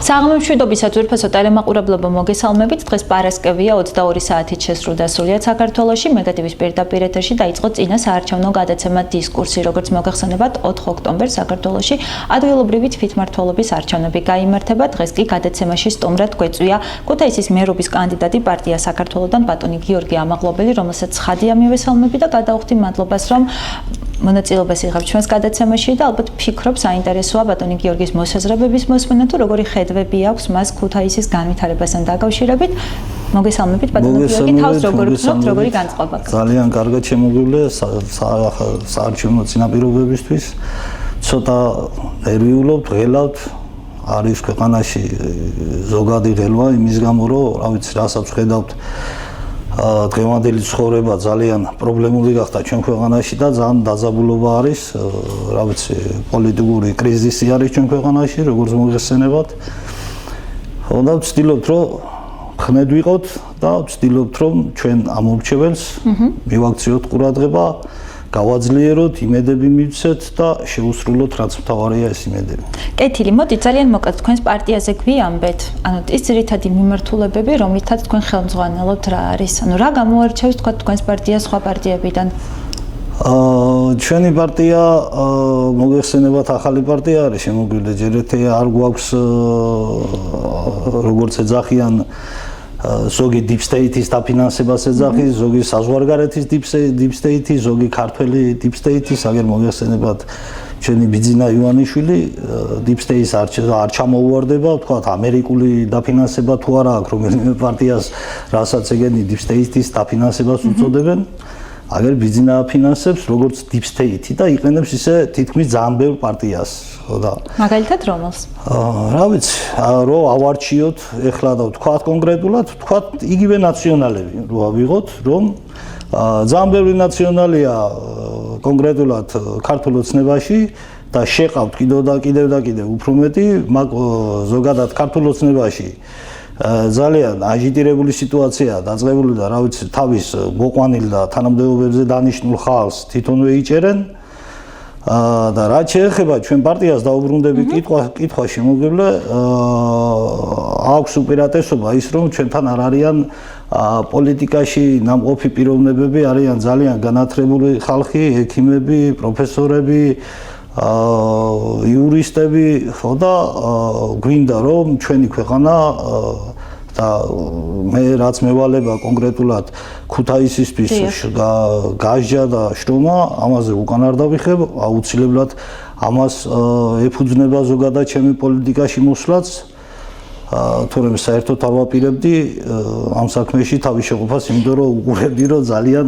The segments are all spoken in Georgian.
საღამო მშვიდობისა ძვირფასო ტელემაყურებლობა მოგესალმებით. დღეს პარასკევია 22 საათით შესრულდა სრულიად საქართველოში. მეგატივის პირდაპირ ეთერში დაიწყო წინა საარჩევნო გადაცემა დისკურსი, როგორც მოგეხსენებათ 4 ოქტომბერს საქართველოში ადგილობრივი თვითმმართველობის არჩევნები გაიმართება. დღეს კი გადაცემაში სტუმრად გვეწვია ქუთაისის მერობის კანდიდატი პარტია საქართველოდან ბატონი გიორგი ამაღლობელი, რომელსაც ცხადია მივესალმები და გადავხდი მადლობას, რომ მონაწილეობას იღებს ჩვენს გადაცემაში და ალბათ ფიქრობ საინტერესოა ბატონი გიორგის მოსაზრებების მოსმენა თუ როგორი ხედვები აქვს მას ქუთაისის განვითარებასთან დაკავშირებით. მოგესალმებით ბატონი გიორგი, თავს როგორ ვქნოთ, როგორი განწყობა გაქვს? ძალიან კარგად შემოგვივლე საარჩევნო წინაპირობებისთვის. ცოტა ნერვიულობ, ღელავთ, არის ქვეყანაში ზოგადი ღელვა იმის გამო, რომ რა ვიცი, რასაც ვხედავთ დღევანდელი ცხოვრება ძალიან პრობლემური გახდა ჩვენ ქვეყანაში და ძალიან დაძაბულობა არის, რა ვიცი, პოლიტიკური კრიზისი არის ჩვენ ქვეყანაში, როგორც მოგეხსენებათ. და ვცდილობთ, რომ ხმედ ვიყოთ და ვცდილობთ, რომ ჩვენ ამორჩეველს მივაქციოთ ყურადღება, გავაძლიეროთ, იმედები მივცეთ და შევუსრულოთ, რაც მთავარია ეს იმედები. კეთილი, მოდი ძალიან მოკლედ თქვენს პარტიაზე გვიამბეთ. ანუ ის ძირითადი მიმართულებები, რომლითაც თქვენ ხელმძღვანელობთ რა არის? ანუ რა გამოარჩევს თქვენს პარტიას სხვა პარტიებიდან? ჩვენი პარტია მოგეხსენებათ ახალი პარტია არის შემოგვივლე, ჯერ ერთი არ გვაქვს როგორც ეძახიან ზოგი deep state-ის დაფინანსებას ეძახის, ზოგი საზღვარგარეთის deep state-ი, ზოგი ქართველი deep state-ის, აგერ მოგეხსენებათ ჩვენი ბიძინა ივანიშვილი deep state-ის არ ჩამოუვარდება, თქვათ ამერიკული დაფინანსება თუ არა აქვს რომელიმე პარტიას, რასაც ეგენი deep state-ის დაფინანსებას უწოდებენ. აგერ ბიძინა აფინანსებს როგორც deep state-ი და იყენებს ისე თითქმის ძალიან ბევრ პარტიას, ხო და მაგალითად რომელს? რა ვიცი, რომ ავარჩიოთ ეხლა და ვთქვათ კონკრეტულად, ვთქვათ იგივე ნაციონალები, რო ავიღოთ, რომ ძალიან ბევრი ნაციონალია კონკრეტულად ქართულ ოცნებაში და შეყავთ კიდევ და კიდევ უფრო მეტი, ზოგადად ქართულ ოცნებაში ძალიან აჟიტირებული სიტუაციაა დაწყებული და რა ვიცი თავის მოყვანილ და თანამდებობებზე დანიშნულ ხალხს თვითონვე იჭერენ და რაც შეეხება ჩვენ პარტიას დაუბრუნდები კითხვა შემოგვივლე აქვს უპირატესობა ის რომ ჩვენთან არ არიან პოლიტიკაში ნამყოფი პიროვნებები, არიან ძალიან განათლებული ხალხი, ექიმები, პროფესორები, იურისტები, ხო და გვინდა რომ ჩვენი ქვეყანა და მე რაც მევალება კონკრეტულად ქუთაისისთვის გასჯა და შრომა, ამაზე უკან არ დავიხებ, აუცილებლად ამას ეფუძნება ზოგადად ჩემი პოლიტიკაში მოსვლაც. თორემ საერთოდ არ ვაპირებდი ამ საქმეში თავის შეყოფას, იმიტომ რომ უყურებდი რომ ძალიან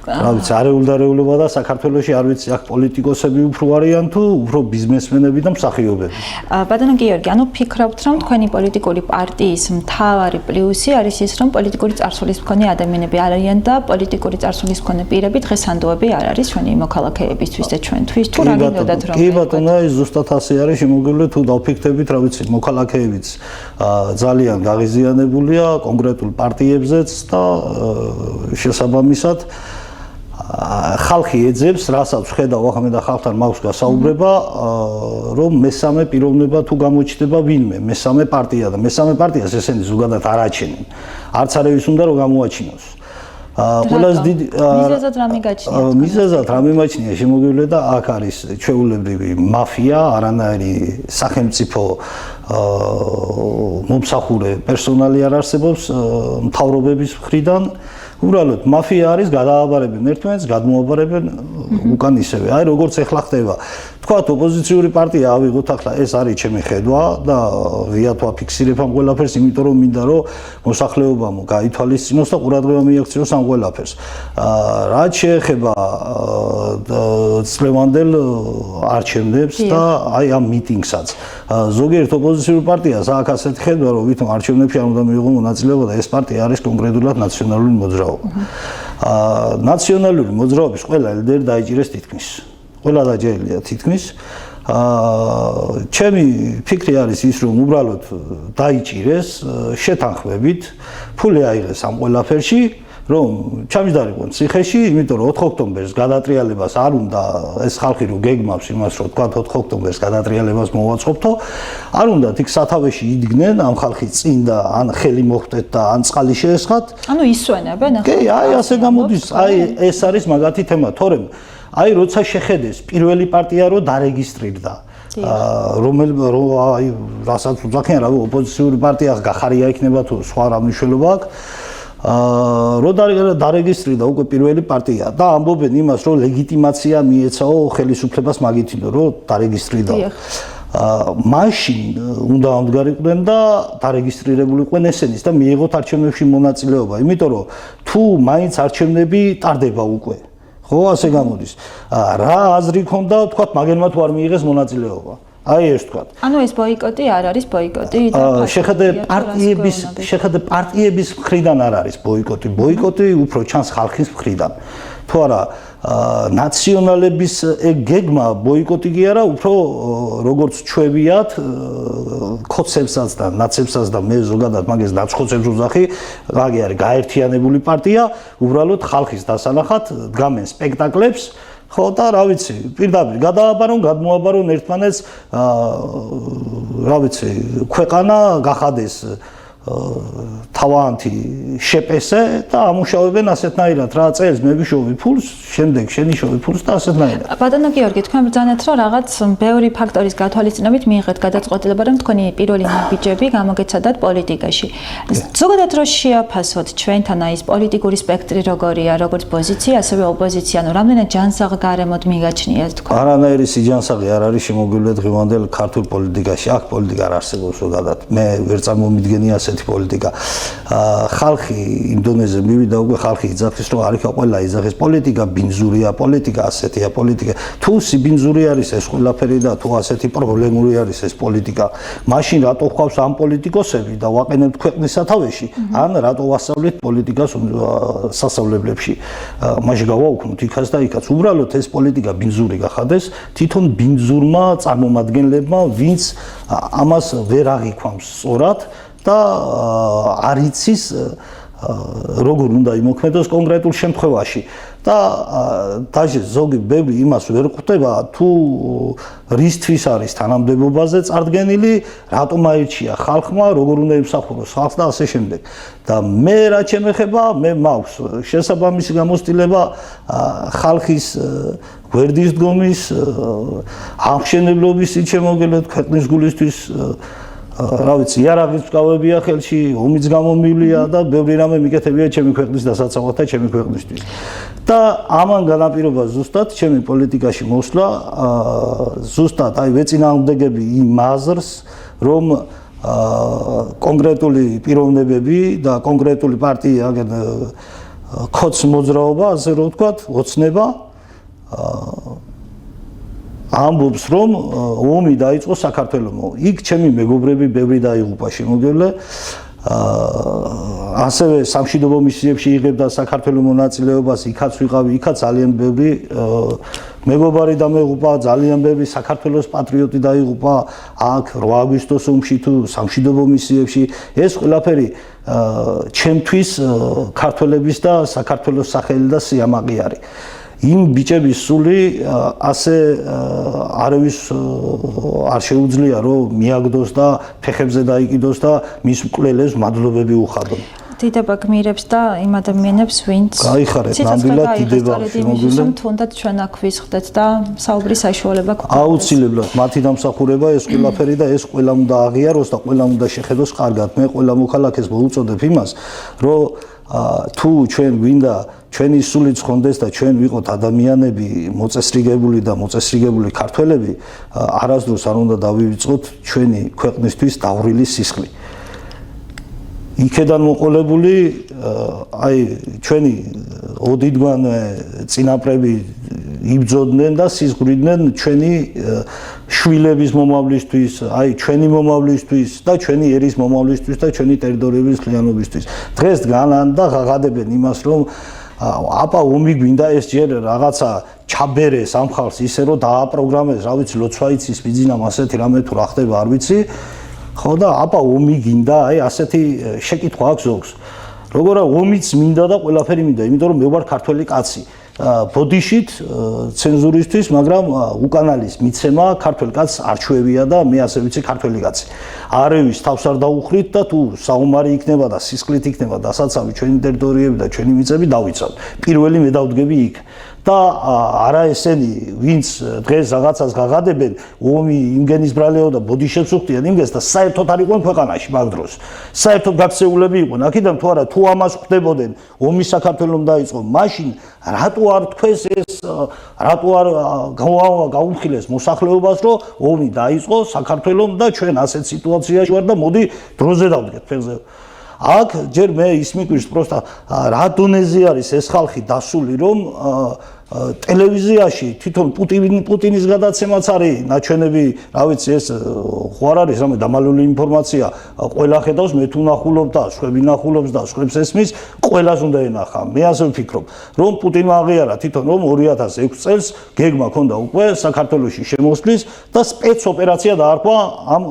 რა ვიცი, არეულობა და საქართველოში არ ვიცი, აქ პოლიტიკოსები უფრო არიან თუ უფრო ბიზნესმენები და მსახიობები. ბატონო გიორგი, ანუ ფიქრობთ, რომ თქვენი პოლიტიკური პარტიის მთავარი პლუსი არის ის, რომ პოლიტიკური წარსულის მქონე ადამიანები არიან და პოლიტიკური წარსულის მქონე პირები დღესანდოები არ არის ჩვენი მოქალაქეებისთვის და ჩვენთვის. თუ რა გინდოდათ რომ? კი ბატონო, ეს ზუსტად ასე არის, შემოგვივლე თუ დავფიქრდებით, რა ვიცი, მოქალაქეებიც ძალიან გაღიზიანებულია კონკრეტულ პარტიებზეც და შესაბამისად ხალხი ეძებს, რასაც ვხედავ ახლა მე და ხალხთან მაქვს გასაუბრება, რომ მესამე პიროვნება თუ გამოჩნდება ვინმე, მესამე პარტია და მესამე პარტიას ესენი ზოგადად არ აჩენენ. არც არ ევის უნდა რომ გამოაჩინოს. ყველაზე დიდი მიზეზად რამე გაჩნია? მიზეზად რამე მაჩნია შემოგვივლე და აქ არის ჩვეულებრივი მაფია, არანაირი სახელმწიფო მომსახურე პერსონალი არ არსებობს მთავრობების მხრიდან. უბრალოდ მაფია არის, გადააბარებენ ერთმანეთს, გადმოაბარებენ უკან ისევე. აი როგორც ეხლა ხდება. თქვათ ოპოზიციური პარტია ავიღოთ ახლა, ეს არის ჩემი ხედვა და ღიად ვაფიქსირებ ამ ყველაფერს, იმიტომ რომ მინდა რომ მოსახლეობამ გაითვალისწინოს და ყურადღება მიაქციოს ამ ყველაფერს. რაც შეეხება წლევანდელ არჩევნებს და აი ამ მიტინგსაც. ზოგიერთ ოპოზიციურ პარტიას აქვს ასეთი ხედვა, რომ ვითომ არჩევნებში არ უნდა მიიღო მონაწილეობა და ეს პარტია არის კონკრეტულად ნაციონალური მოძრაობა. ნაციონალური მოძრაობის ყველა ლიდერი დაიჭირეს თითქმის. ყველა დაჯერილია თითქმის. ჩემი ფიქრი არის ის, რომ უბრალოდ დაიჭირეს შეთანხმებით, ფული აიღეს ამ ყველაფერში რომ ჩამჯდარიყონ ციხეში, იმიტომ რომ 4 ოქტომბერს გადატრიალებას არ უნდა ეს ხალხი რო გეგმავს იმას, რომ თქვა 4 ოქტომბერს გადატრიალებას მოვაწყობთო, არ უნდა იქ სათავეში იდგნენ ამ ხალხის წინ და ან ხელი მოხვდეთ და ან წყალი შეესხათ. ანუ ისვენებენ ახლა. კი, აი ასე გამოდის, აი ეს არის მაგათი თემა, თორემ აი როცა შეხედეს პირველი პარტია რო დარეგისტრირდა აი რასაც უძახიან რა ოპოზიციური პარტია გახარია იქნება თუ სხვა რა მნიშვნელობა აქვს რო დარეგისტრირდა უკვე პირველი პარტია და ამბობენ იმას რომ ლეგიტიმაცია მიეცაო ხელისუფლებას მაგითინო რომ დარეგისტრირდა მაშინ უნდა ამდგარიყვნენ და დარეგისტრირებულიყვნენ ესენის და მიიღოთ არჩევნებში მონაწილეობა იმიტომ რომ თუ მაინც არჩევნები ტარდება უკვე ხო ასე გამოდის რა აზრი ქონდა თქვა მაგენმა თუ არ მიიღეს მონაწილეობა აი ეს თქვა ანუ ეს ბოიკოტი არ არის ბოიკოტი და შეხედე პარტიების მხრიდან არ არის ბოიკოტი უფრო ჩანს ხალხის მხრიდან თუ არა ნაციონალების გეგმა ბოიკოტი კი არა უფრო როგორც ჩვევიათ ხოცებსაც და ნაცებსაც და მე ზოგადად მაგას ნაცხოვებს ვუძახი მაგ არის გაერთიანებული პარტია უბრალოდ ხალხის დასანახად დგამენ სპექტაკლებს ხო და რა ვიცი პირდაპირ გადმოაბარონ ერთმანეთს რა ვიცი ქვეყანა გახადეს თავანთი შეპესე და ამუშავებენ ასეთნაირად რა წელს მე ვიშოვი ფულს შემდეგ შენი შოვი ფულს და ასეთნაირად ბატონო გიორგი თქვენ ბრძანეთ რომ რაღაც ბევრი ფაქტორის გათვალისწინებით მიიღეთ გადაწყვეტილება რომ თქვენი პირველი ნაბიჯები გამოგეცადათ პოლიტიკაში ზოგადად რო შეაფასოთ ჩვენთან აი ეს პოლიტიკური სპექტრი როგორია როგორც პოზიცია ასევე ოპოზიცია ანუ რამდენად ჯანსაღ გარემოდ მიგაჩნიათ თქვენ არანაირი სიჯანსაღი არ არის შემოგვივლეთ ღიმანდელ ქართულ პოლიტიკაში აქ პოლიტიკა არ არსებობს ზოგადად მე ვერ წარმომიდგენია ასეთი პოლიტიკა ხალხი იმ დონეზე მივიდა უკვე ხალხი იძახის რომ არ იქა ყველა იძახის პოლიტიკა ბინძურია პოლიტიკა ასეთია პოლიტიკა თუ სიბინძური არის ეს ყველაფერი და თუ ასეთი პრობლემური არის ეს პოლიტიკა მაშინ რატო ხავს ამ პოლიტიკოსები და ვაყენებთ ქვეყნის სათავეში ან რატო ვასწავლეთ პოლიტიკას სასწავლებლებში მაშინ გავაუქმოთ იქაც და იქაც უბრალოდ ეს პოლიტიკა ბინძური გახადეს თვითონ ბინძურმა წარმომადგენლებმა ვინც ამას ვერ აღიქვამს სწორად და არ იცის როგორ უნდა იმოქმედოს კონკრეტულ შემთხვევაში და დაჟე ზოგი ბევრი იმას ვერ ხვდება თუ რისთვის არის თანამდებობაზე წარდგენილი რატომ აირჩია ხალხმა როგორ უნდა იმსახუროს ხალხს და ასე შემდეგ და მე რა შემეხება მე მაქვს შესაბამისი გამოცდილება ხალხის გვერდის დგომის აღმშენებლობის შემოგელეთ ქვეყნის გულისთვის რა ვიცი იარაღის მკავებია ხელში ომიც გამომივლია და ბევრი რამე მიკეთებია ჩემი ქვეყნის დასაცავად და ჩემი ქვეყნისთვის და ამან განაპირობა ზუსტად ჩემი პოლიტიკაში მოსვლა ზუსტად აი ვეწინააღმდეგები იმ აზრს რომ კონკრეტული პიროვნებები და კონკრეტული პარტია ხოც მოძრაობა ასე რომ ვთქვათ ოცნება ამბობს რომ ომი დაიწყო საქართველოს. იქ ჩემი მეგობრები ბევრი დაიღუპა შემოგევლე. ასევე სამშვიდობო მისიებში იღებდა საქართველოს მონაწილეობას, იქაც ვიყავი, იქაც ძალიან ბევრი მეგობარი დამეღუპა, ძალიან ბევრი საქართველოს პატრიოტი დაიღუპა აქ 8 აგვისტოს ომში თუ სამშვიდობო მისიებში. ეს ყველაფერი ჩემთვის ქართველების და საქართველოს სახელი და სიამაყე არის. იმ ბიჭების სული ასე არავის არ შეუძლია რომ მიაგდოს და ფეხებზე დაიკიდოს და მის მკვლელებს მადლობები უხადონ. დიდება გმირებს და იმ ადამიანებს ვინც გაიხარეთ ნამდვილად დიდება შემოგვივლენ თუნდაც ჩვენ აქ ვისხდეთ და საუბრის საშუალება გვაქვს. აუცილებლად მათი დამსახურება ეს ყველაფერი და ეს ყველა უნდა აღიაროს და ყველა უნდა შეხედოს კარგად. მე ყველა მოქალაქეს მოუწოდებ იმას რომ თუ ჩვენ გვინდა ჩვენი სულიც ხონდეს და ჩვენ ვიყოთ ადამიანები მოწესრიგებული და მოწესრიგებული ქართველები არასდროს არ უნდა დავივიწყოთ ჩვენი ქვეყნისთვის დავრილი სისხლი. იქედან მოყოლებული აი ჩვენი ოდიდგვანე წინაპრები იბრძოდნენ და სიზღვრიდნენ ჩვენი შვილების მომავლისთვის, აი ჩვენი მომავლისთვის და ჩვენი ერის მომავლისთვის და ჩვენი ტერიტორიების ხლიანობისთვის. დღეს დგანან და ღაღადებენ იმას რომ აბა ომი გვინდა ეს ჯერ რაღაცა ჩაბერეს ამ ხალხს ისე რომ დააპროგრამეს, რა ვიცი, ლოცვაიცის ბიძინამ ასეთი რამე თუ რა ხდება არ ვიცი. ხო და აბა ომი გინდა, აი ასეთი შეკითხვა აქვს ზოგს. როგორ ომიც მინდა და ყველაფერი მინდა, იმიტომ რომ მე ვარ ქართველი კაცი. ბოდიშით ცენზურისთვის, მაგრამ უკანალის მიცემა ქართველ კაცს არჩევია და მე ასე ვიცი ქართველი კაცი. არევის თავს არ დაუხრით და თუ საომარი იქნება და სისხლით იქნება დასაცავი ჩვენი ტერიტორიები და ჩვენი მიწები დავიცავთ. პირველი მე დავდგები იქ. და არა ესენი, ვინც დღეს რაღაცას გაღადებენ, ომი იმგენის ბრალეო და ბოდიშებს უხდიან იმგენს და საერთოდ არ იყვნენ ქვეყანაში მაგ დროს. საერთოდ გაქცეულები იყვნენ. აქედან თუ არა, თუ ამას ხდებოდნენ, ომი საქართველოს დაიწყო, მაშინ რატო არ თქვეს ეს, რატო არ გაუმხილეს მოსახლეობას, რომ ომი დაიწყო საქართველოს და ჩვენ ასეთ სიტუაციაში ვარ და მოდი დროზე დავდგეთ ფეხზე. აქ ჯერ მე ის მიკვირს პროსტა რა დონეზე არის ეს ხალხი დასული რომ ტელევიზიაში თვითონ პუტინის გადაცემაც არის ნაჩვენები, რა ვიცი ეს ხوار არის რამე დამალული ინფორმაცია, ყველა ხედავს, მე თუ ნახულობ და სხვები ნახულობს და სხვებს ესმის, ყველას უნდა ენახა. მე ასე ვფიქრობ, რომ პუტინმა აღიარა თვითონ რომ 2006 წელს გეგმა ჰქონდა უკვე საქართველოში შემოსვლის და სპეცოპერაცია დაარქვა ამ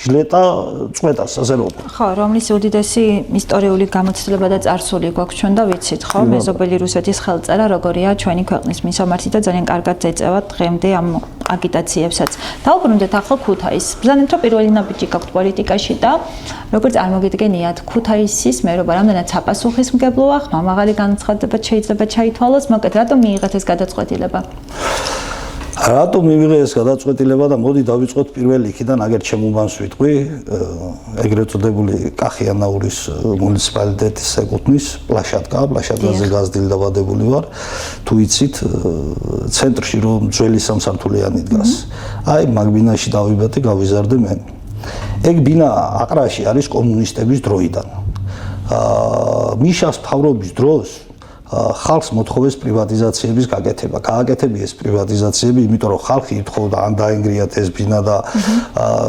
ჟლეტა წვეტას, ასე რომ. ხო, რომლის უდიდესი ისტორიული გამოცდილება და წარსული გვაქვს ჩვენ და ვიცით, ხო, მეზობელი რუსეთის ხელწერა როგორია ჩვენი ქვეყნის მისამართი და ძალიან კარგად ეწევათ დღემდე ამ აგიტაციებსაც. დავუბრუნდეთ ახლა ქუთაისს. ბრძანებთ რომ პირველი ნაბიჯი გაქვთ პოლიტიკაში და როგორც წარმოგიდგენიათ ქუთაისის მერობა რამდენად საპასუხისმგებლოა, ხმამაღალი განცხადებაც შეიძლება ჩაითვალოს, მაგრამ რატომ მიიღეთ ეს გადაწყვეტილება? რატომ მივიღე ეს გადაწყვეტილება და მოდი დავიწყოთ პირველ იქიდან, აგერ ჩემუბანს ვიტყვი, ეგრეთ წოდებული კახიანაურის მუნიციპალიტეტის ეკუთვნის პლაშადკაზე გაზრდილ დაბადებული ვარ, თუ იცით, ცენტრში რომ ძველი სამსართულიანი დგას. აი მაგ ბინაში დავიბადე, გავიზარდე მე. ეგ ბინა აყრაში არის კომუნისტების დროიდან. მიშას მთავრობის დროს ხალხს მოთხოვეს პრივატიზაციების გაკეთება. გააკეთებიეს პრივატიზაციები, იმიტომ რომ ხალხი ითხოვდა ან დაენგრიათ ეს ბინა და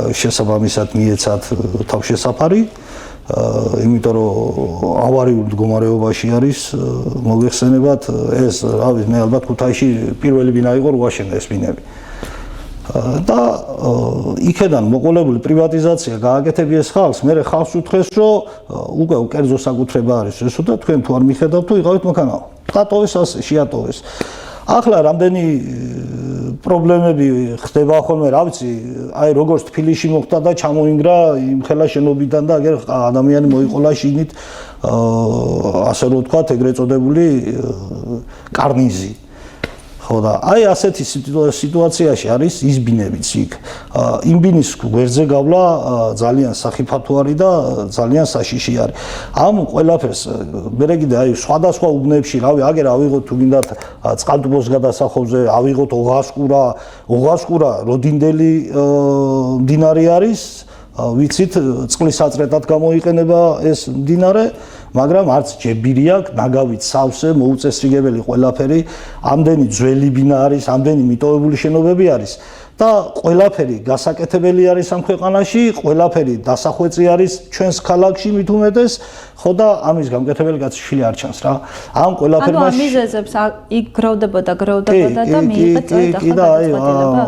შესაბამისად მიეცათ თავშესაფარი. იმიტომ რომ ავარიულ მდგომარეობაში არის, მოგეხსენებათ, ეს, რა ვიცი, მე ალბათ ქუთაისში პირველი ბინა იყო რო აშენდა ეს ბინები. და იქედან მოყოლებული პრივატიზაცია გააკეთებიეს ხალხს, მე ხალხს უთხრეს, რომ უკვე კერძო საკუთრება არის ესო და თქვენ თუ არ მიხედავთ, თუ იყავით მოქანაო. დატოვეს ასე, შეატოვეს. ახლა რამდენი პრობლემები ხდება ხოლმე, რა ვიცი, აი როგორც თბილისში მოხდა და ჩამოინგრა იმ ხელა შენობიდან და აგერ ადამიანი მოიყოლა შიგნით, ასე რომ ვთქვათ, ეგრეთ წოდებული კარნიზი. ხო და აი ასეთი სიტუაციაში არის ის ბინებიც იქ. იმ ბინის გვერდზე გავლა ძალიან სახიფათო არის და ძალიან საშიში არის. ამ ყველაფერს მე კიდე აი სხვადასხვა უბნებში, რავი, აგერ ავიღოთ თუ გინდათ წყალტუბოს გადასახოვზე, ავიღოთ ოღასკურა როდინდელი მდინარე არის, ვიცით, წყლის აწრეტად გამოიყენება ეს მდინარე, მაგრამ არც ჯებირი აქვს, ნაგავით სავსე, მოუწესრიგებელი ყველაფერი, ამდენი ძველი ბინა არის, ამდენი მიტოვებული შენობები არის და ყველაფერი გასაკეთებელი არის ამ ქვეყანაში, ყველაფერი დასახვეწი არის ჩვენს ქალაქში მით უმეტეს, ხო და ამის გამკეთებელი კაცი შვილი არ ჩანს რა. ამ ყველაფერმა ანუ ამიზეზებს იქ გროვდებოდა და მიიღეთ ახლა გადაწყვეტილება.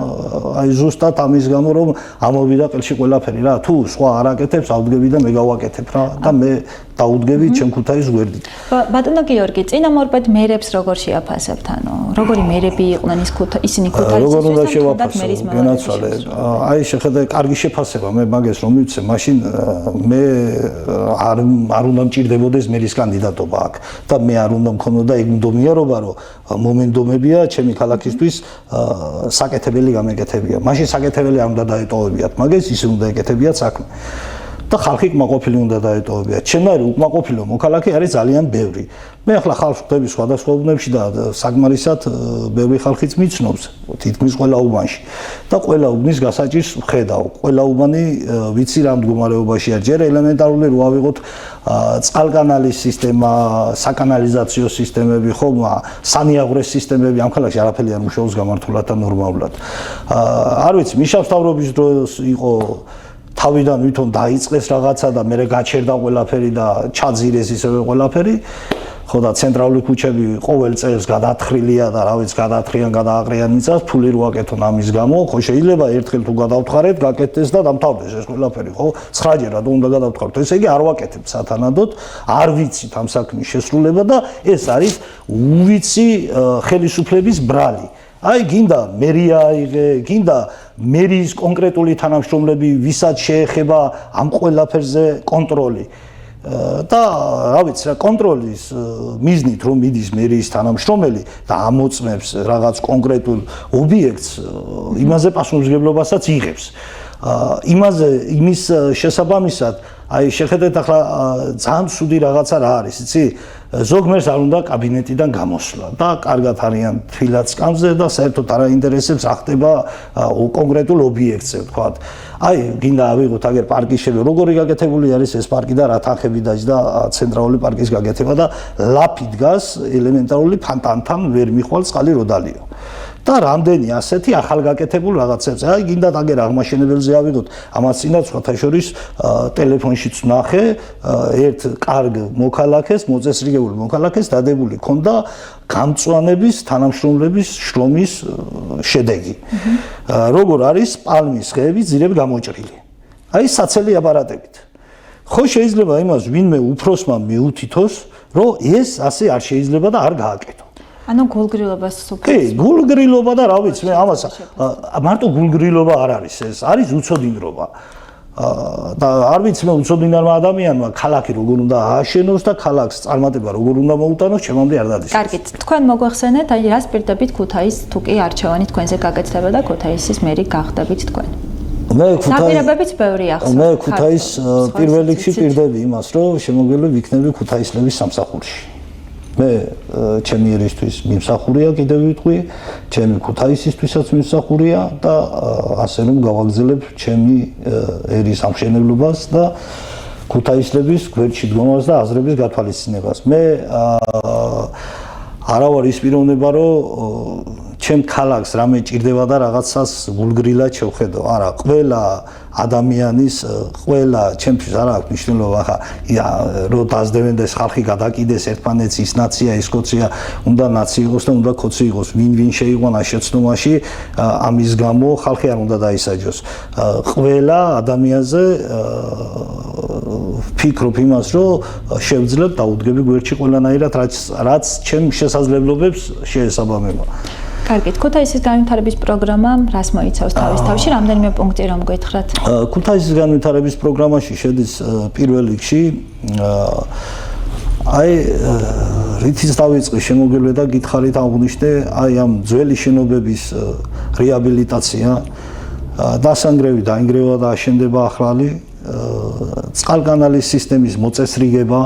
აი ზუსტად ამის გამო რომ ამოვიდა ყელში ყველაფერი რა. თუ სხვა არ აკეთებს, ავდგები და მე გავაკეთებ რა და მე დაუდგები ჩემ ქუთაისის გვერდით. ბატონო გიორგი, წინამორბედ მერებს როგორ შეაფასებთ? ანუ როგორი მერები იყვნენ ისინი ქუთაისის გენაცვალე. აი შეხედე, კარგი შეფასება მე მაგას რომ მივცე, მაშინ მე არ უნდა მჭირდებოდეს მერის კანდიდატობა აქ და მე არ უნდა მქონოდა ეგ მდომიარობა, რომ მომენტომებია ჩემი ქალაქისთვის საკეთებელი გამეკეთებია. მაშინ საკეთებელი არ უნდა დაეტოვებიათ, მაგას ისე უნდა ეკეთებიათ საქმე. და ხალხი კმაყოფილი უნდა დაეტოვებიათ. ჩემნაირი უკმაყოფილო მოქალაქე არის ძალიან ბევრი. მე ახლა ხალხს ვხვდები სხვადასხვა უბნებში და საგმარისად ბევრი ხალხიც მიცნობს თითქმის ყველა უბანში. და ყველა უბნის გასაჭირს ვხედავ. ყველა უბანი ვიცი რა მდგომარეობაშია. ჯერ ელემენტარული რო ავიღოთ წყალკანალის სისტემა, საკანალიზაციო სისტემები, ხომ, სანიაღვრეს სისტემები, ამ ქალაქში არაფერი არ მუშაობს გამართულად და ნორმალურად. არ ვიცი, მიშას მთავრობის დროს იყო თავიდან ვითომ დაიწყეს რაღაცა და მე გაჩერდა ყველაფერი და ჩაძირეს ისევე ყველაფერი. ხო და ცენტრალური ქუჩები ყოველ წელს გადაათხრილია და რა ვიცი გადააყრიან მიწას, ფული რო აკეთონ ამის გამო, ხო შეიძლება ერთხელ თუ გადავთხარეთ, გაკეთდეს და დამთავრდეს ეს ყველაფერი, ხო? 9-ჯერ რა უნდა გადავთხაროთ. ესე იგი არ ვაკეთებ სათანადოდ, არ ვიცით ამ საქმის შესრულება და ეს არის უვიცი ხელისუფლების ბრალი. აი გინდა მერია აიღე, გინდა მერიის კონკრეტული თანამშრომლები, ვისაც შეეხება ამ ყველაფერზე კონტროლი. და რა ვიცი რა კონტროლის მიზნით რომ მიდის მერიის თანამშრომელი და ამოწმებს რაღაც კონკრეტულ ობიექტს, იმაზე პასუხისმგებლობასაც იღებს. იმის შესაბამისად, აი შეხედეთ ახლა ძალიან ცუდი რაღაცა რა არის, იცი? ზოგმერს არ უნდა კაბინეტიდან გამოსვლა და კარგად არიან თვილად სკამზე და საერთოდ არ აინტერესებს რა ხდება კონკრეტულ ობიექტზე, ვთქვათ. აი, გინდა ავიღოთ აგერ პარკის შედეგი, როგორი გაკეთებული არის ეს პარკი და რა თანხები დაჯდა ცენტრალური პარკის გაკეთება და ლაფი დგას ელემენტარული ფანტანთან ვერ მიხვალ წყალი რო დალიო. და რამდენი ასეთი ახალგაკეთებულ რაღაცებზე. აი, გინდა აგერ აღმაშენებელზე ავიღოთ, ამას წინათ სხვათაშორის ტელეფონშიც ვნახე, ერთ კარგ მოქალაქეს, მოწესრიგებულ მოქალაქეს დადებული ქონდა გამწვანების თანამშრომლების შრომის შედეგი. როგორ არის პალმის ხეები ძირები გამოჭრილი. აი, საცელი აპარატებით. ხო შეიძლება იმას ვინმე უფროსმა მიუთითოს, რომ ეს ასე არ შეიძლება და არ გააკეთო. ანუ გულგრილობას სულ კი, გულგრილობა და რა ვიცი, მე ამას მარტო გულგრილობა არ არის ეს, არის უცოდინრობა. და არ ვიცი მე უცოდინარმა ადამიანმა ქალაქი როგორ უნდა ააშენოს და ქალაქს წარმატება როგორ უნდა მოუტანოს, ჩემამდე არ დადის. კარგით, თქვენ მოგვეხსენეთ, აი რას პირდებით ქუთაის თუ კი არჩევანი თქვენზე გაკეთდება და ქუთაისის მერი გახდებით თქვენ. მე ნაპირებებიც ბევრი ახსოვს. მე ქუთაის პირველ რიგში პირდები იმას, რომ შემოგელი ვიქნები ქუთაისლების სამსახურში. მე ჩემი ერისთვის მიმსახურია კიდევ ვიტყვი, ჩემი ქუთაისისთვისაც მიმსახურია და ასე რომ გავაგრძელებ ჩემი ერის ამშენებლობას და ქუთაისლების გვერდში დგომას და აზრების გათვალისწინებას. მე არა ვარ ის პიროვნება, რომ ჩემ ქალაქს რამე ჭირდება და რაღაცას გულგრილად შევხედო. არა, ყველა ადამიანის, ყველა ჩემთვის არ აქვს მნიშვნელობა, ხა, რომ დაძდევენ და ეს ხალხი გადაკიდეს ერთმანეთს, ის ნაცია, ის კოცია, უნდა ნაცი იყოს და უნდა კოცი იყოს. ვინ შეიყვანა შეცდომაში, ამის გამო ხალხი არ უნდა დაისაჯოს. ყველა ადამიანზე ვფიქრობ იმას, რომ შევძლებ დაუდგები გვერდში ყველანაირად, რაც ჩემ შესაძლებლობებს შეესაბამება. კარგით, ქუთაისის განვითარების პროგრამა რას მოიცავს თავის თავში, რამდენიმე პუნქტი რომ გითხრათ? ქუთაისის განვითარების პროგრამაში შედის პირველ რიგში აი რითიც დავიწყე შემოგელვე და გითხარით აღვნიშნე, აი ამ ძველი შენობების რეაბილიტაცია, დასანგრევი დაინგრევა და აშენდება ახალი, წყალკანალის სისტემის მოწესრიგება,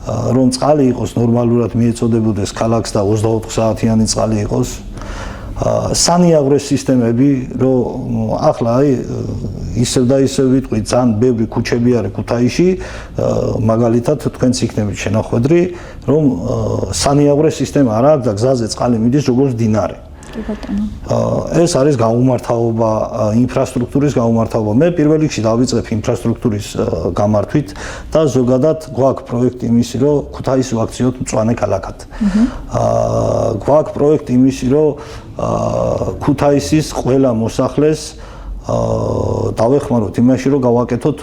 რომ წყალი იყოს ნორმალურად მიეწოდებოდეს ქალაქს და 24 საათიანი წყალი იყოს. სანიაღვრეს სისტემები, რომ ახლა აი ისევ და ისევ ვიტყვი, ძალიან ბევრი ქუჩები არის ქუთაისში, მაგალითად თქვენც იქნებით შენახვედრი, რომ სანიაღვრეს სისტემა არ აქვს და გზაზე წყალი მიდის როგორც მდინარე. ეს არის გაუმართავობა, ინფრასტრუქტურის გაუმართავობა. მე პირველ რიგში დავიწყებ ინფრასტრუქტურის გამართვით და ზოგადად გვაქვს პროექტი იმისი, რომ ქუთაისს ვაქციოთ მწვანე ქალაქად. გვაქვს პროექტი იმისი, რომ ქუთაისის ყველა მოსახლეს დავეხმაროთ იმაში, რომ გავაკეთოთ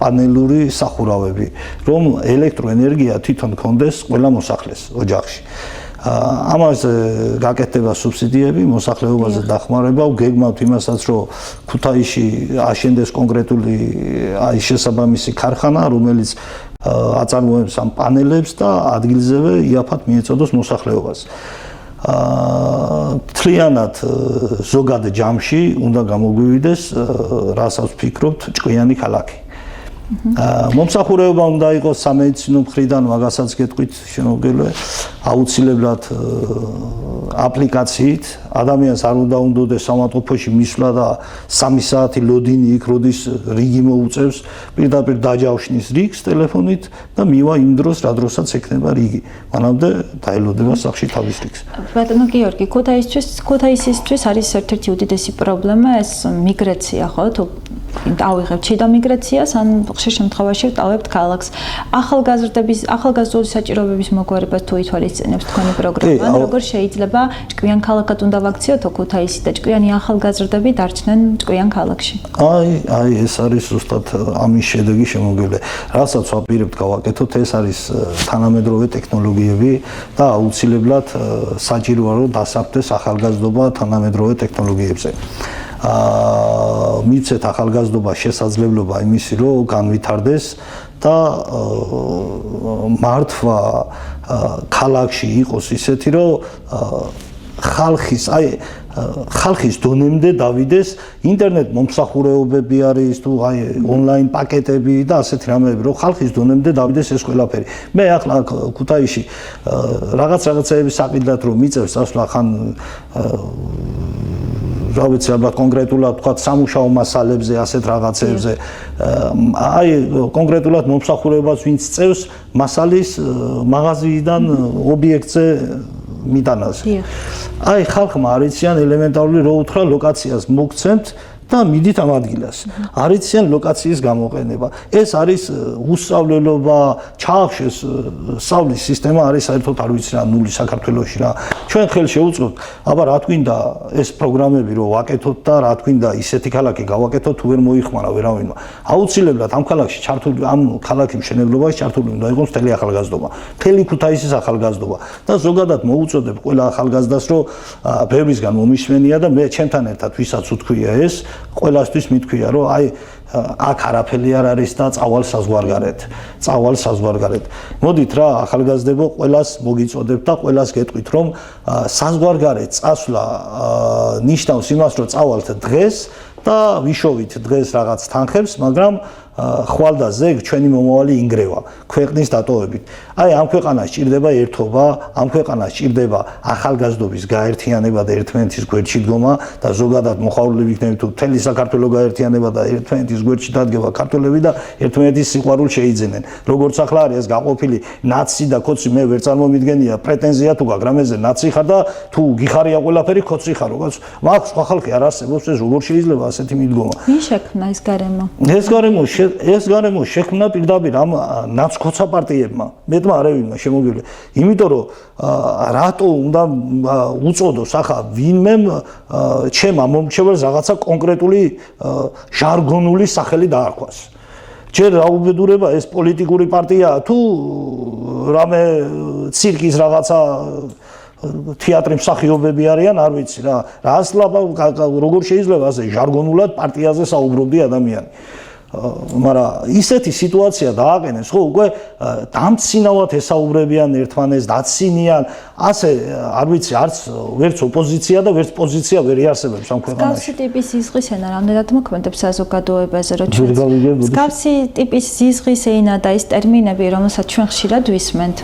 პანელური სახურავები, რომ ელექტროენერგია თვითონ გქონდეს ყველა მოსახლეს ოჯახში. ამაზე გაკეთდება სუბსიდიები, მოსახლეობაზე დახმარება, ვგეგმავთ იმასაც, რომ ქუთაისში აშენდეს კონკრეტული აი შესაბამისი ქარხანა, რომელიც აწარმოებს ამ პანელებს და ადგილზევე იაფად მიეწოდოს მოსახლეობას. თლიანად ზოგად ჯამში უნდა გამოგვივიდეს, რასაც ვფიქრობთ, ჭკვიანი ქალაქი. მომსახურება უნდა იყოს სამედიცინო მხრიდან, მაგასაც გეტყვით შემოგელვე, აუცილებლად აპლიკაციით, ადამიანს არ უნდა უნდოდეს სამავთყოფოში მისვლა და 3 საათი ლოდინი იქ როდის რიგი მოუწევს, პირდაპირ დაჯავშნის რიგს ტელეფონით და მივა იმ დროს, რა დროსაც ექნება რიგი. მანამდე დაელოდება სახლში თავის რიგს. ბატონო გიორგი, ქუთაისისთვის არის ერთ-ერთი უდიდესი პრობლემა ეს მიგრაცია, ხო? თუ დავიღებთ შიდა მიგრაციას, ან ხშირ შემთხვევაში ვტავებთ ქალაქს. ახალგაზრდული საჭიროებების მოგვარებას თუ ითვალისწინებს თქვენი პროგრამა, ან როგორ შეიძლება ჭკვიან ქალაქად უნდა ვაქციოთ ქუთაისი და ჭკვიანი ახალგაზრდები დარჩნენ ჭკვიან ქალაქში? აი ეს არის ზუსტად ამის შედეგი შემოგვივლე. რასაც ვაპირებთ გავაკეთოთ, ეს არის თანამედროვე ტექნოლოგიები და აუცილებლად საჭიროა რომ დასაბდეს ახალგაზრდობა თანამედროვე ტექნოლოგიებზე. მიცეთ ახალგაზრდობა შესაძლებლობა იმისი, რომ განვითარდეს და მართვა ქალაქში იყოს ისეთი, რომ ხალხის დონემდე დავიდეს ინტერნეტ მომსახურებები არის თუ ონლაინ პაკეტები და ასეთი რამეები, რომ ხალხის დონემდე დავიდეს ეს ყველაფერი. მე ახლა ქუთაისში რაღაცეების საყიდლად რომ მიწევს ასვლა ხან რა ვიცი, ალბათ კონკრეტულად თქვა სამუშაო მასალებზე, ასეთ რაღაცებზე. კონკრეტულად მომსახურებას ვინც წევს მასალის მაღაზიიდან ობიექტზე მიტანაზე. ხალხმა არიციან ელემენტარული რო უთხრა ლოკაციას მოგცემთ და მიდით ამ ადგილას. არიციან ლოკაციის გამოყენება. ეს არის უსწავლელობა, ჩაახშეს სწავლის სისტემა არის საერთოდ არ ვიცი რა ნული საქართველოში რა. ჩვენ ხელ შევუწყობთ, აბა რა თქვინდა ეს პროგრამები რო ვაკეთოთ და რა თქვინდა ისეთი ქალაქი გავაკეთოთ, თუ ვერ მოიხმარა ვერავინმა. აუცილებლად ამ ქალაქში ჩართული ამ ქალაქის მშენებლობაში ჩართული უნდა იყოს მთელი ახალგაზრდობა. მთელი ქუთაისის ახალგაზრდობა და ზოგადად მოუწოდებ ყველა ახალგაზრდას, რომ ბევრისგან მომისმენია და მე ჩემთან ერთად ვისაც უთქვია ეს ყველასთვის მithქვია, რომ აქ არაფერი არ არის და წავალ საზღვარგარეთ. მოდით რა, ახალგაზრდებო, ყველას მოგიწოდებთ და ყველას გეტყვით, რომ საზღვარგარეთ წასვლა ნიშნავს იმას, რომ წავალთ დღეს და ვიშოვით დღეს რაღაც თანხებს, მაგრამ ხვალ და ზეგ ჩვენი მომავალი ინგრევა ქვეყნის დატოვებით. ამ ქვეყანას ჭირდება ერთობა, ამ ქვეყანას ჭირდება ახალგაზრდობის გაერთიანება და ერთმანეთის გვერდში დგომა და ზოგადად მოხარულები იქნებით თუ მთელი საქართველო გაერთიანება და ერთმანეთის გვერდში დადგება ქართველები და ერთმანეთის სიყვარულს შეიძენენ. როგორც ახლა არის ეს გაყოფილი ნაცი და ქოცი, მე ვერ წარმომიდგენია პრეტენზია თუ გაქვს რამეზე ნაცი ხარ და თუ გიხარია ყველაფერი ქოცი ხარ, როგორც მაგ სხვა ხალხი არ არსებობს, ეს როგორ შეიძლება ასეთი მიდგომა? ვინ შექმნა ეს გარემო? ეს გარემო შექმნა პირდაპირ ამ ნაცქოცა პარტიებმა, მეტმა არევინმა შემოგვივლე. იმიტომ რომ რატო უნდა უწოდოს ახლა ვინმემ ჩემ მომრჩეველს რაღაცა კონკრეტული ჟარგონული სახელი დაარქვას. ჯერ რა უბედურება ეს პოლიტიკური პარტიაა თუ რამე ცირკის რაღაცა თეატრი მსახიობები არიან, არ ვიცი რა. როგორ შეიძლება ასე ჟარგონულად პარტიაზე საუბრობდი ადამიანი. მაგრამ ისეთი სიტუაცია დააყენეს, ხო, უკვე დამცინავად ესაუბრებიან ერთმანეს, დაცინიან, ასე არ ვიცი, არც ვერც ოპოზიცია და ვერც პოზიცია ვერ იარსებებს ამ ქვეყანაში. მსგავსი ტიპის ზიზღის ენა რამდენად მოქმედებს საზოგადოებაზე, რომ ჩვენ მსგავსი ტიპის ზიზღის ენა და ის ტერმინები, რომელსაც ჩვენ ხშირად ვისმენთ,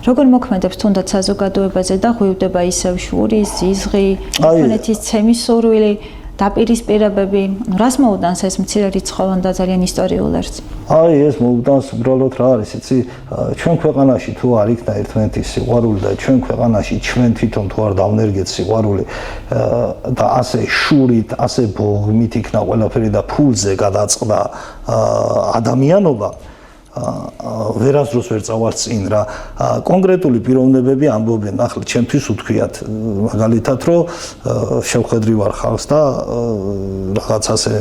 როგორ მოქმედებს თუნდაც საზოგადოებაზე და ღვივდება ისევ შური, ზიზღი, ერთმანეთის ცემის სურვილი, დაპირისპირებები, რას მოუდანს ეს მცირე რიცხოვან და ძალიან ისტორიულ ერთს? ეს მოუდანს უბრალოდ რა არის, იცი, ჩვენ ქვეყანაში თუ არ იქნა ერთმანეთის სიყვარული და ჩვენ ქვეყანაში ჩვენ თვითონ თუ არ დავნერგეთ სიყვარული და ასე შურით, ასე ბოღმით იქნა ყველაფერი და ფულზე გადაწყდა ადამიანობა, ვერასდროს ვერ წავართ წინ რა. კონკრეტული პიროვნებები ამბობენ, ახლა ჩემთვის უთქვიათ მაგალითად, რომ შევხედრი ვარ ხალხს და რაღაც ასე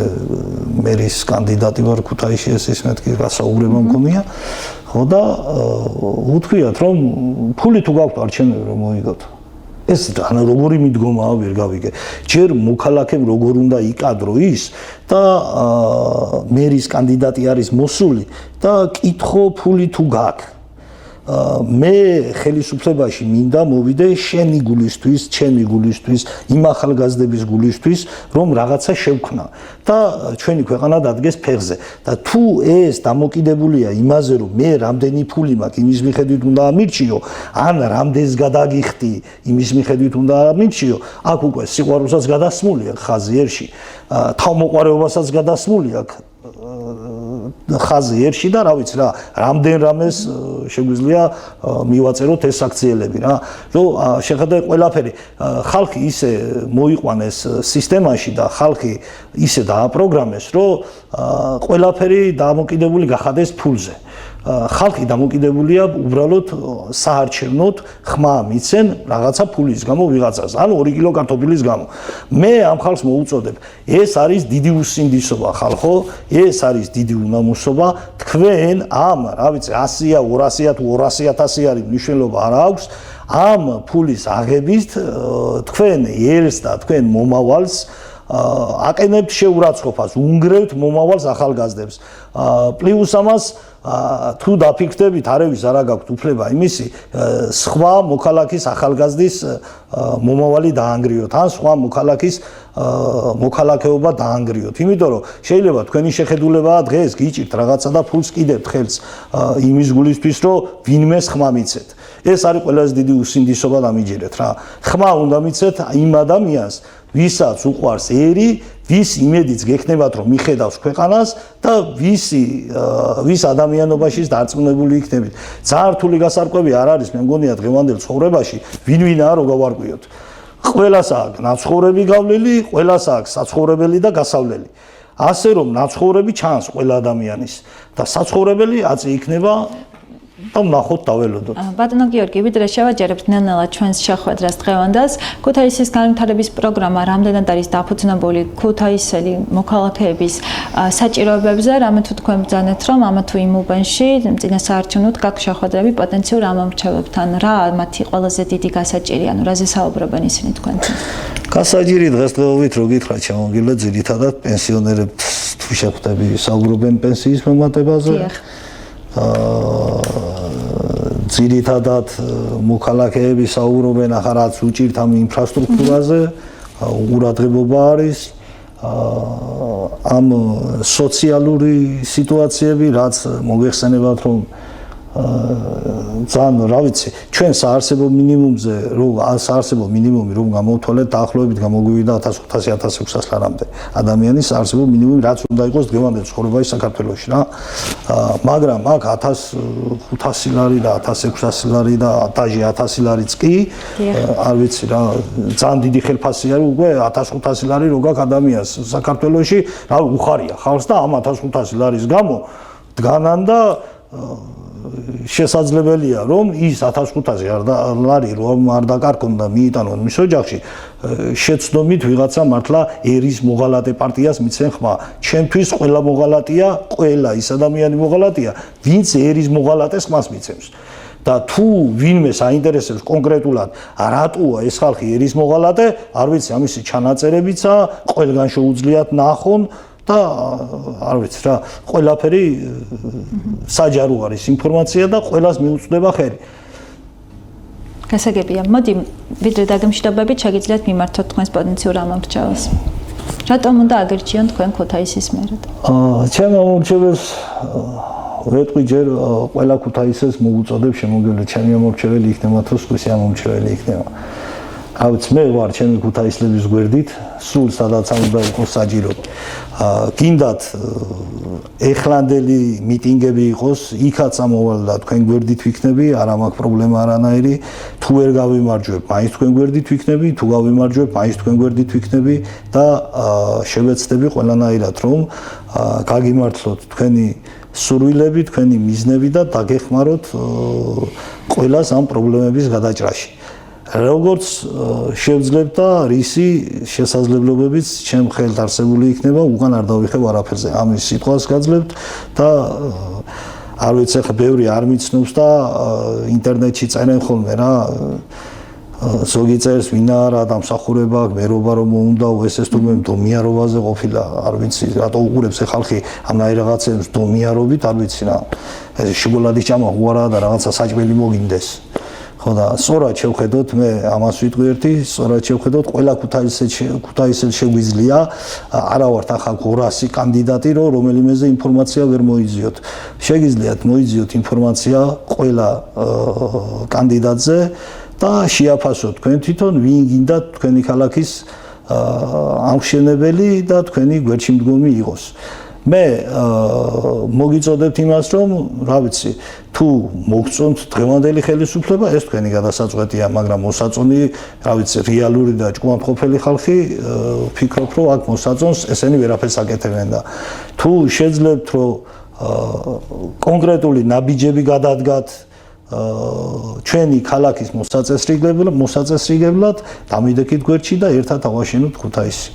მერის კანდიდატი ვარ ქუთაისში, ეს მეთქი გასაუბრება მქონია, ხო და უთქვიათ, რომ ფული თუ გაქვთ არჩევნები რომ მოიგოთ. ეს როგორი მიდგომაა ვერ გავიგე. ჯერ მოქალაქემ როგორ უნდა იკადრო ის და მერის კანდიდატი არის მოსული და კითხო ფული თუ გაქვს. მე ხელისუფლებაში მინდა მოვიდე შენი გულისთვის, ჩემი გულისთვის, იმ ახალგაზრდების გულისთვის, რომ რაღაცა შევქნა და ჩვენი ქვეყანა დადგეს ფეხზე. და თუ ეს დამოკიდებულია იმაზე, რომ მე რამდენი ფული მაქვს, იმის მიხედვით უნდა ამირჩიო, ან რამდენს გადაგიხდი, იმის მიხედვით უნდა ამირჩიო, აქ უკვე სიყვარულსაც გადასმული აქვს ხაზი ერში, თავმოყარეობასაც გადასმული აქვს ხაზი ერში და რა ვიცი რა რამდენ რამეს შეგვიძლია მივაწეროთ ეს აქციელები რა რომ შეხედე ყველაფერი ხალხი ისე მოიყვანეს სისტემაში და ხალხი ისე დააპროგრამეს რომ ყველაფერი დამოკიდებული გახადეს ფულზე ხალხი დამოკიდებულია უბრალოდ საარჩევნოდ ხმა მიცენ რაღაცა ფულის გამო ვიღაცას ანუ 2 კილო კარტოფილის გამო მე ამ ხალხს მოუწოდებ ეს არის დიდი უსინდისობა ხალხო ეს არის დიდი უნამუსობა თქვენ ამ რა ვიცი 100-ია 200-ია თუ 200.000 არის მნიშვნელობა არ აქვს ამ ფულის აღებით თქვენ ერს და თქვენ მომავალს აკენებთ შეურაცხყოფას უნგრევთ მომავალს ახალგაზრდებს პლუს ამას თუ დაფიქრდებით არების არა გაქვთ უფლება იმისი სხვა მოქალაქის ახალგაზრდის მომავალი დაანგრიოთ ან სხვა მოქალაქის მოქალაქეობა დაანგრიოთ იმიტომ რომ შეიძლება თქვენი შეხედულებაა დღეს გიჭირთ რაღაცა და ფულს კიდევ ხელს იმის გულისთვის რომ ვინმეს ხმა მიცეთ ეს არის ყველაზე დიდი უსინდისობა და მიჯერეთ რა ხმა უნდა მიცეთ იმ ადამიანს ვისაც უყვარს ერი ვის იმედიც გექნებათ რომ მიხედავს ქვეყანას და ვის ადამიანობაშიც დარწმუნებული იქნებით ძალიან რთული გასარკვევი არ არის მე მგონია დღევანდელ ცხოვრებაში ვინვინაა რო გავარკვიოთ ყველას აქვს ნაცხოვრები გავლილი ყველას აქვს საცხოვრებელი და გასავლელი ასე რომ ნაცხოვრები ჩანს ყველა ადამიანის და საცხოვრებელი აწი იქნება და ნახოთ დაველოდოთ. ბატონო გიორგი, ვიდრე შევაჯერებთ ნელ-ნელა ჩვენს შეხვედრას დღევანდელს, ქუთაისის განვითარების პროგრამა რამდენად არის დაფუძნებული ქუთაისელი მოქალაქეების საჭიროებებზე, რამე თუ თქვენ ბრძანეთ, რომ ამა თუ იმ უბანში წინასაარჩევნოდ გაქვს შეხვედრები პოტენციურ ამომრჩეველებთან, რა მათი ყველაზე დიდი გასაჭირი, ანუ რაზე საუბრობენ ისინი თქვენთან? გასაჭირი დღესდღეობით რო გითხრათ შემოგიძლია ძირითადად პენსიონერებს თუ შეხვდები საუბრობენ პენსიის მომატებაზე. ძირითადად მოქალაქეები საუბრობენ ახლა რაც უჭირთ ამ ინფრასტრუქტურაზე, ყურადღება არის ამ სოციალური სიტუაციები, რაც მოგეხსენებათ რომ ძალიან რა ვიცი, ჩვენ საარსებო მინიმუმზე რომ საარსებო მინიმუმი რომ გამოვთვალეთ, დაახლოებით გამოგვივიდა 1500-1600 ლარამდე. ადამიანის საარსებო მინიმუმი რაც უნდა იყოს დღევანდელ ცხოვრებაში საქართველოში რა. მაგრამ აქ 1500 ლარი და 1600 ლარი და დაჟე 1000 ლარიც კი არ ვიცი რა, ძალიან დიდი ხელფასი არის უკვე 1500 ლარი რო გაქვს ადამიანს საქართველოში, რა უხარია ხალხს და ამ 1500 ლარის გამო დგანან და შესაძლებელია რომ ის 1500 ლარი რომ არ დაკარგონ და მიიტანონ მის ოჯახში შეცდომით ვიღაცა მართლა ერის მოღალატე პარტიას მიცენ ხმა ჩემთვის ყველა მოღალატეა ყველა ის ადამიანი მოღალატეა ვინც ერის მოღალატეს ხმას მიცემს და თუ ვინმე საინტერესებს კონკრეტულად რატოა ეს ხალხი ერის მოღალატე არ ვიცი ამისი ჩანაწერებიცა ყველგან შეუძლიათ ნახონ და არ ვიცი რა ყველაფერი საჯარო არის ინფორმაცია და ყველას მიუწვდება ხელი. გასაგებია. მოდი ვიდრე დაგემშვიდობებით შეგიძლიათ მიმართოთ თქვენს პოტენციურ ამომრჩეველს. რატომ უნდა აგერჩიონ თქვენ ქუთაისის მერად? ჩემ ამომრჩეველს ვეტყვი ჯერ ყველა ქუთაისეს მოუწოდებ შემოგევლე ჩემი ამომრჩეველი იქნება თუ სხვისი ამომრჩეველი იქნება. ავიც მე ვარ ჩემი ქუთაისლების გვერდით, სულ სადაც უნდა იყოს საჯირო. გინდათ ეხლანდელი მიტინგები იყოს, იქაც ამოვალ და თქვენ გვერდით ვიქნები, არ მაქვს პრობლემა არანაირი. თუ ვერ გავიმარჯვებ, მაინც თქვენ გვერდით ვიქნები, თუ გავიმარჯვებ, მაინც თქვენ გვერდით ვიქნები და შევეცდები ყველანაირად რომ გაგიმართლოთ თქვენი სურვილები, თქვენი მიზნები და დაგეხმაროთ ყველას ამ პრობლემების გადაჭრაში. როგორც შევძლებ და რისი შესაძლებლობებიც ჩემ ხელთ არსებული იქნება, უკან არ დავიხევ არაფერზე. ამის სიტყვას გაძლევთ და არ ვიცი ხა ბევრი არ მიცნობს და ინტერნეტში წერენ ხოლმე რა ზოგი წერს ვინ არა დამსახურება, მერობა რომ მოუნდაო ესეს თუმე დომიარობაზე ყოფილა, არ ვიცი რატო უყურებს ხალხი ამაი რაღაცებს დომიარობით, არ ვიცი რა. ეს შოკოლადის ჭამა უარა და რაღაცა საჭმელი მოგინდეს. ხო და სწორად შევხედოთ მე ამას ვიტყვი ერთი სწორად შევხედოთ ყველა ქუთაისელს შეგვიძლია არა ვართ ახლა 200 კანდიდატი რომ რომელიმეზე ინფორმაცია ვერ მოიძიოთ შეგიძლიათ მოიძიოთ ინფორმაცია ყველა კანდიდატზე და შეაფასოთ თქვენ თვითონ ვინ გინდათ თქვენი ქალაქის ამშენებელი და თქვენი გვერდში მდგომი იყოს მე მოგიწოდებთ იმას, რომ რა ვიცი, თუ მოგწონთ დღევანდელი ხელისუფლება, ეს თქვენი გადასაწყვეტია, მაგრამ მოსაწონი, რა ვიცი, რეალური და ჭკუამყოფელი ხალხი ფიქრობ, რომ აქ მოსაწონს ესენი ვერაფერს აკეთებენ და თუ შეძლებთ, რომ კონკრეტული ნაბიჯები გადადგათ ჩვენი ქალაქის მოსაწესრიგებლად დამიდექით გვერდში და ერთად ავაშენოთ ქუთაისი.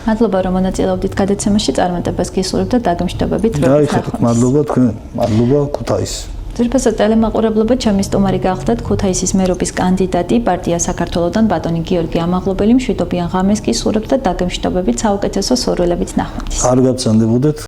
მადლობა რომ მონაწილეობდით გადაცემაში, წარმატებას გისურვებთ და დაგემშვიდობებით დროებით ნახავთ. მადლობა თქვენ, მადლობა ქუთაისი. ძირფასად ტელემაყურებლობა, ჩემი სტუმარი გახლდათ ქუთაისის მერობის კანდიდატი პარტია საქართველოსთან ბატონი გიორგი ამაღლობელი. მშვიდობიან ღამეს გისურვებთ და დაგემშვიდობებით საუკეთესო სურვილებით ნახვამდის. კარგად სანდებოდეთ.